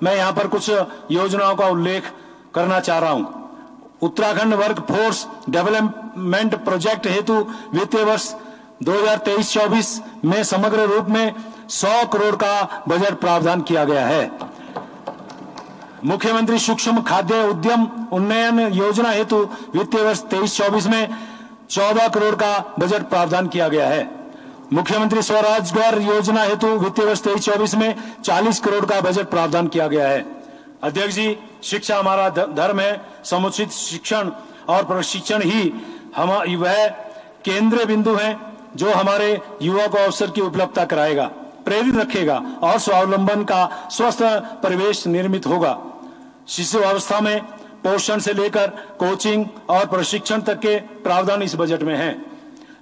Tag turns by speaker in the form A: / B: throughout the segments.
A: मैं यहाँ पर कुछ योजनाओं का उल्लेख करना चाह रहा हूँ। Uttarakhand work force development project हेतु वित्तीय वर्ष 2023-24 में समग्र रूप में 100 करोड़ का बजट प्रावधान किया गया है। मुख्यमंत्री सूक्ष्म खाद्य उद्यम उन्नयन योजना हेतु वित्तीय वर्ष 23-24 में 14 करोड़ का बजट प्रावधान किया गया है। मुख्यमंत्री स्वरोजगार योजना हेतु वित्तीय वर्ष 23-24 में 40 करोड़ का बजट प्रावधान किया गया है। अध्यक्ष जी, शिक्षा हमारा धर्म है। समुचित शिक्षण और प्रशिक्षण ही वह केंद्रीय बिंदु है जो हमारे युवा को अवसर की उपलब्धता कराएगा, प्रेरित रखेगा और स्वावलंबन का स्वस्थ परिवेश निर्मित होगा। शिशु अवस्था में पोषण से लेकर कोचिंग और प्रशिक्षण तक के प्रावधान इस बजट में हैं।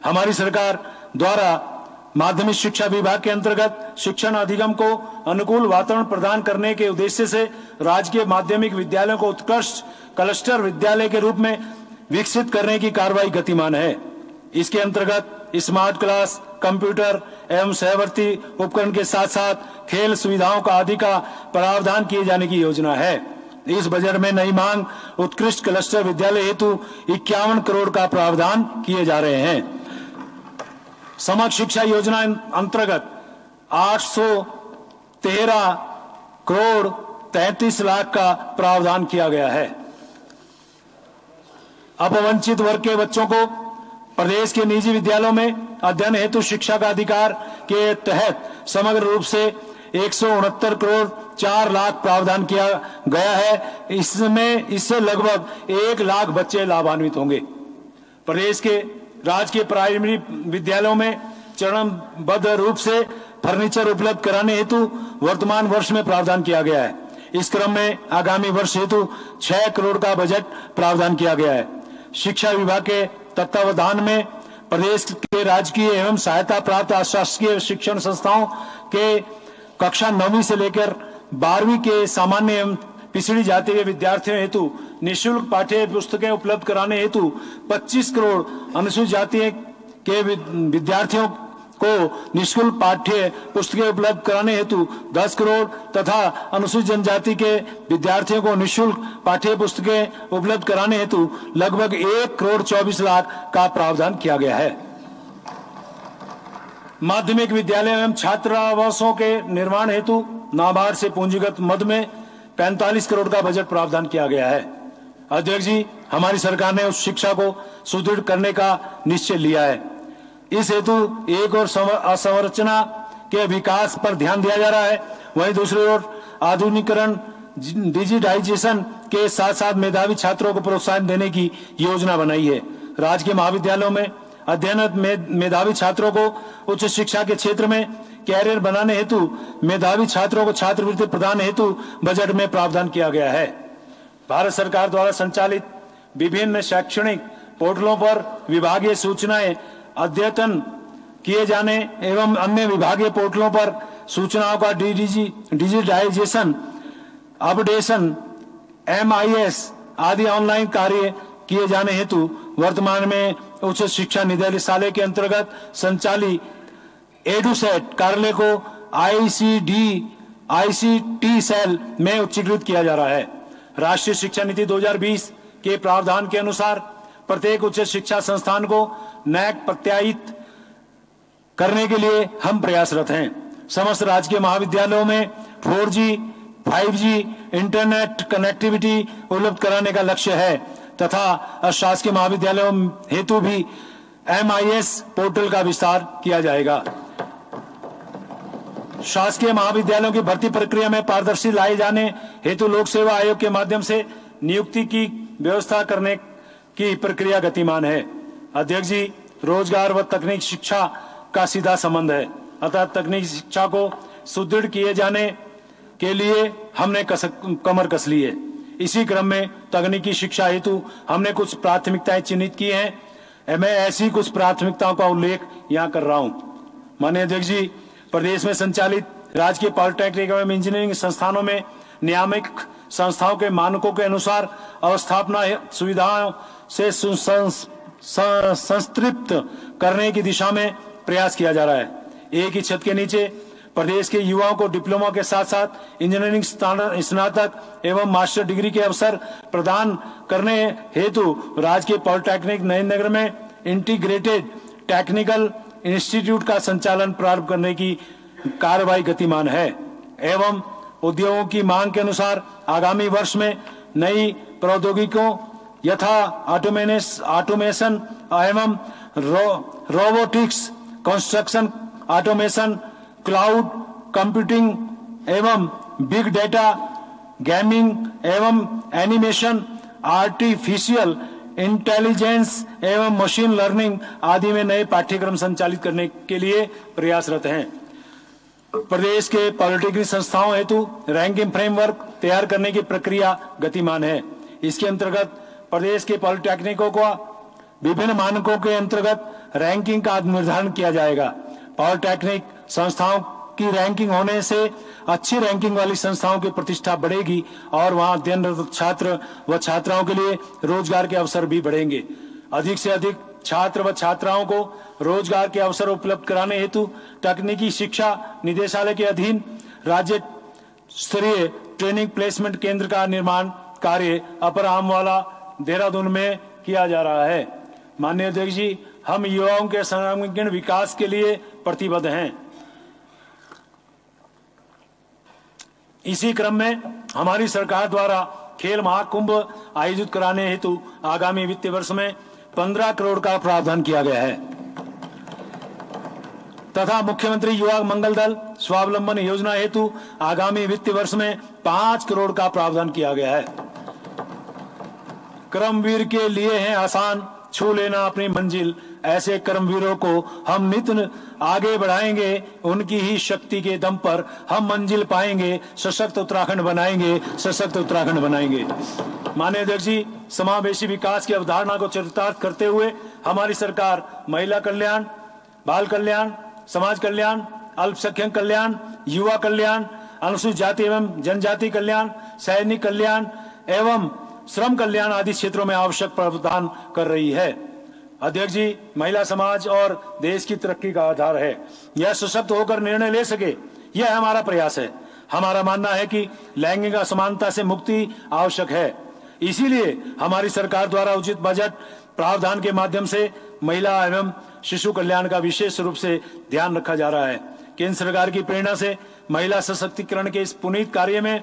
A: हमारी सरकार द्वारा माध्यमिक शिक्षा विभाग के अंतर्गत शिक्षण अधिगम को अनुकूल वातावरण प्रदान करने के उद्देश्य से राजकीय माध्यमिक विद्यालयों को उत्कृष्ट क्लस्टर विद्यालय के रूप में विकसित करने की कार्रवाई गतिमान है। इसके अंतर्गत स्मार्ट क्लास, कंप्यूटर एवं सहवर्ती उपकरण के साथ साथ खेल सुविधाओं का आदि का प्रावधान किए जाने की योजना है। इस बजट में नई मांग उत्कृष्ट क्लस्टर विद्यालय हेतु 51 करोड़ का प्रावधान किए जा रहे हैं। समग्र शिक्षा योजना अंतर्गत 813 करोड़ 33 लाख का प्रावधान किया गया है। अपवंचित वर्ग के बच्चों को प्रदेश के निजी विद्यालयों में अध्ययन हेतु शिक्षा का अधिकार के तहत समग्र रूप से 169 करोड़ 4 लाख प्रावधान किया गया है। इससे लगभग 1 लाख बच्चे लाभान्वित होंगे। प्रदेश के राजकीय प्राइमरी विद्यालयों में चरणबद्ध रूप से फर्नीचर उपलब्ध कराने हेतु वर्तमान वर्ष में प्रावधान किया गया है। इस क्रम में आगामी वर्ष हेतु 6 करोड़ का बजट प्रावधान किया गया है। शिक्षा विभाग के तत्वावधान में प्रदेश के राजकीय एवं सहायता प्राप्त अशासकीय शिक्षण संस्थाओं के कक्षा 9वीं से लेकर 12वीं के सामान्य एवं पिछड़ी जाति के विद्यार्थियों हेतु निःशुल्क पाठ्य पुस्तकें उपलब्ध कराने हेतु 25 करोड़, अनुसूचित जाति के विद्यार्थियों को निःशुल्क पाठ्य पुस्तकें उपलब्ध कराने हेतु 10 करोड़ तथा अनुसूचित जनजाति के विद्यार्थियों को निःशुल्क पाठ्य पुस्तकें उपलब्ध कराने हेतु लगभग 1 करोड़ 24 लाख का प्रावधान किया गया है। माध्यमिक विद्यालय एवं छात्रावासों के निर्माण हेतु नाबार्ड से पूंजीगत मद में 45 करोड़ का बजट प्रावधान किया गया है। अध्यक्ष जी, हमारी सरकार ने उस शिक्षा को सुदृढ़ करने का निश्चय लिया है। इस हेतु एक और अवसंरचना के विकास पर ध्यान दिया जा रहा है, वहीं दूसरी ओर आधुनिकीकरण, डिजिटाइजेशन के साथ साथ मेधावी छात्रों को प्रोत्साहन देने की योजना बनाई है। राजकीय महाविद्यालयों में अध्ययनरत मेधावी छात्रों को उच्च शिक्षा के क्षेत्र में कैरियर बनाने हेतु मेधावी छात्रों को छात्रवृत्ति प्रदान हेतु बजट में प्रावधान किया गया है। भारत सरकार द्वारा संचालित विभिन्न शैक्षणिक पोर्टलों पर विभागीय सूचनाएं अद्यतन किए जाने एवं अन्य विभागीय पोर्टलों पर सूचनाओं का डिजिटाइजेशन, अपडेशन, MIS आदि ऑनलाइन कार्य किए जाने हेतु वर्तमान में उच्च शिक्षा निदेशालय के अंतर्गत संचालित एडुसेट कार्यालय को ICT सेल में उच्चीकृत किया जा रहा है। राष्ट्रीय शिक्षा नीति 2020 के प्रावधान के अनुसार प्रत्येक उच्च शिक्षा संस्थान को NAAC प्रत्यायित करने के लिए हम प्रयासरत हैं। समस्त राजकीय महाविद्यालयों में 4G, 5G इंटरनेट कनेक्टिविटी उपलब्ध कराने का लक्ष्य है तथा अशासकीय महाविद्यालयों हेतु भी MIS पोर्टल का विस्तार किया जाएगा। शासकीय महाविद्यालयों की भर्ती प्रक्रिया में पारदर्शी लाए जाने हेतु लोक सेवा आयोग के माध्यम से नियुक्ति की व्यवस्था करने की प्रक्रिया गतिमान है। अध्यक्ष जी, रोजगार व तकनीक शिक्षा का सीधा संबंध है, अतः तकनीक शिक्षा को सुदृढ़ किए जाने के लिए हमने कमर कस ली है। इसी क्रम में तकनीकी शिक्षा हेतु हमने कुछ प्राथमिकताएं चिन्हित की हैं। मैं ऐसी कुछ प्राथमिकताओं का उल्लेख यहाँ कर रहा हूँ। माननीय अध्यक्ष जी, प्रदेश में संचालित राजकीय पॉलिटेक्निक एवं इंजीनियरिंग संस्थानों में नियामक संस्थाओं के मानकों के अनुसार अवस्थापना सुविधाओं से संतृप्त करने की दिशा में प्रयास किया जा रहा है। एक ही छत के नीचे प्रदेश के युवाओं को डिप्लोमा के साथ साथ इंजीनियरिंग स्नातक एवं मास्टर डिग्री के अवसर प्रदान करने हेतु राज्य के पॉलिटेक्निक नरेंद्र नगर में इंटीग्रेटेड टेक्निकल इंस्टीट्यूट का संचालन प्रारंभ करने की कार्रवाई गतिमान है एवं उद्योगों की मांग के अनुसार आगामी वर्ष में नई प्रौद्योगिकियों यथा ऑटोमेशन एवं robotics, construction automation, cloud computing एवं बिग डेटा, गेमिंग एवं एनिमेशन, आर्टिफिशियल इंटेलिजेंस एवं मशीन लर्निंग आदि में नए पाठ्यक्रम संचालित करने के लिए प्रयासरत हैं। प्रदेश के पॉलिटेक्निक संस्थाओं हेतु रैंकिंग फ्रेमवर्क तैयार करने की प्रक्रिया गतिमान है। इसके अंतर्गत प्रदेश के पॉलिटेक्निकों को विभिन्न मानकों के अंतर्गत रैंकिंग का निर्धारण किया जाएगा। पॉलिटेक्निक संस्थाओं की रैंकिंग होने से अच्छी रैंकिंग वाली संस्थाओं की प्रतिष्ठा बढ़ेगी और वहां अध्ययनरत छात्र व छात्राओं के लिए रोजगार के अवसर भी बढ़ेंगे। अधिक से अधिक छात्र व छात्राओं को रोजगार के अवसर उपलब्ध कराने हेतु तकनीकी शिक्षा निदेशालय के अधीन राज्य स्तरीय ट्रेनिंग प्लेसमेंट केंद्र का निर्माण कार्य अपर आमवाला देहरादून में किया जा रहा है। माननीय अध्यक्ष जी, हम युवाओं के सर्वांगीण विकास के लिए प्रतिबद्ध हैं। इसी क्रम में हमारी सरकार द्वारा खेल महाकुंभ आयोजित कराने हेतु आगामी वित्तीय वर्ष में 15 करोड़ का प्रावधान किया गया है तथा मुख्यमंत्री युवा मंगल दल स्वावलंबन योजना हेतु आगामी वित्तीय वर्ष में 5 करोड़ का प्रावधान किया गया है। कर्मवीर के लिए है आसान, छू लेना अपनी मंजिल। ऐसे कर्मवीरों को हम नित्य आगे बढ़ाएंगे, उनकी ही शक्ति के दम पर हम मंजिल पाएंगे। सशक्त उत्तराखंड बनाएंगे, सशक्त उत्तराखंड बनाएंगे। माननीय अध्यक्ष जी, समावेशी विकास की अवधारणा को चरितार्थ करते हुए हमारी सरकार महिला कल्याण, बाल कल्याण, समाज कल्याण, अल्पसंख्यक कल्याण, युवा कल्याण, अनुसूचित जाति एवं जनजाति कल्याण, सैनिक कल्याण एवं श्रम कल्याण आदि क्षेत्रों में आवश्यक प्रावधान कर रही है। अध्यक्ष जी, महिला समाज और देश की तरक्की का आधार है। यह सशक्त होकर निर्णय ले सके, यह हमारा प्रयास है। हमारा मानना है कि लैंगिक असमानता से मुक्ति आवश्यक है। इसीलिए हमारी सरकार द्वारा उचित बजट प्रावधान के माध्यम से महिला एवं शिशु कल्याण का विशेष रूप से ध्यान रखा जा रहा है। केंद्र सरकार की प्रेरणा से महिला सशक्तिकरण के इस पुनीत कार्य में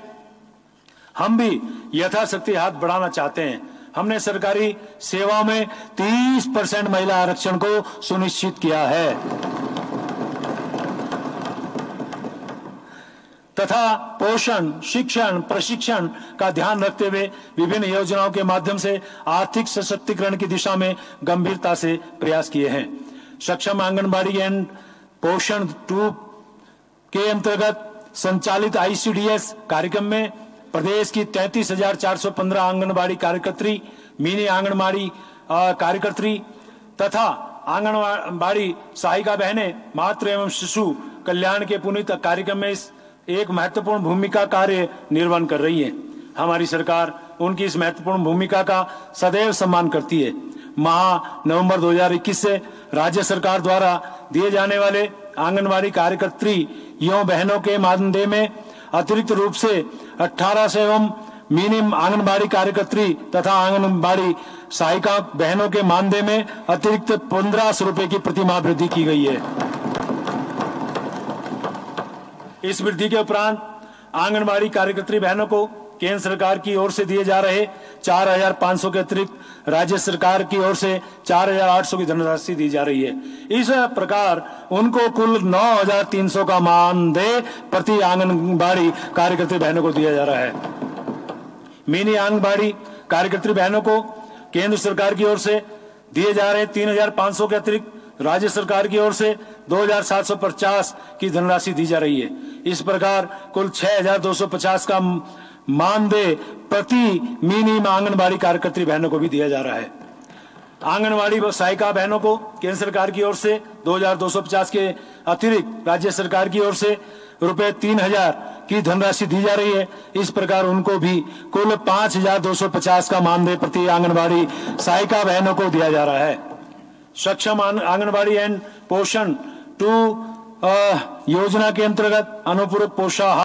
A: हम भी यथाशक्ति हाथ बढ़ाना चाहते हैं। हमने सरकारी सेवाओं में 30% महिला आरक्षण को सुनिश्चित किया है तथा पोषण, शिक्षण, प्रशिक्षण का ध्यान रखते हुए विभिन्न योजनाओं के माध्यम से आर्थिक सशक्तिकरण की दिशा में गंभीरता से प्रयास किए हैं। सक्षम आंगनबाड़ी एंड पोषण 2 के अंतर्गत संचालित ICDS कार्यक्रम में प्रदेश की 33,415 आंगनबाड़ी कार्यकर्त्री, मिनी आंगनबाड़ी कार्यकर्त्री तथा आंगनबाड़ी सहायिका बहनें मातृ एवं शिशु कल्याण के पुनीत कार्यक्रम में एक महत्वपूर्ण भूमिका कार्य निर्वहन कर रही है। हमारी सरकार उनकी इस महत्वपूर्ण भूमिका का सदैव सम्मान करती है। माह नवंबर 2021 से राज्य सरकार द्वारा दिए जाने वाले आंगनबाड़ी कार्यकर्त्री एवं बहनों के मानदेय में अतिरिक्त रूप से 1800 एवं मिनी आंगनबाड़ी कार्यकर्त्री तथा आंगनबाड़ी सहायिका बहनों के मानदेय में अतिरिक्त 1500 रुपए की प्रतिमाह वृद्धि की गई है। इस वृद्धि के उपरांत आंगनबाड़ी कार्यकर्त्री बहनों को केंद्र सरकार की ओर से दिए जा रहे 4500 के अतिरिक्त राज्य सरकार की ओर से 4800 की धनराशि दी जा रही है। इस प्रकार उनको कुल 9300 का मानदेय प्रति आंगनबाड़ी कार्यकर्त्री बहनों को दिया जा रहा है। मिनी आंगनबाड़ी कार्यकर्त्री बहनों को केंद्र सरकार की ओर से दिए जा रहे 3500 के अतिरिक्त राज्य सरकार की ओर से 2750 की धनराशि दी जा रही है। इस प्रकार कुल 6250 का मानदेय प्रति मिनी आंगनबाड़ी कार्यकर्त्री बहनों को भी दिया जा रहा है। आंगनबाड़ी व सहायिका बहनों को केंद्र सरकार की ओर से 2250 के अतिरिक्त राज्य सरकार की ओर से रुपए 3000 की धनराशि दी जा रही है। इस प्रकार उनको भी कुल 5250 का मानदेय प्रति आंगनबाड़ी सहायिका बहनों को दिया जा रहा है। सक्षम आंगनबाड़ी एंड पोषण 2 योजना के अंतर्गत अनुपूरक पोषाहार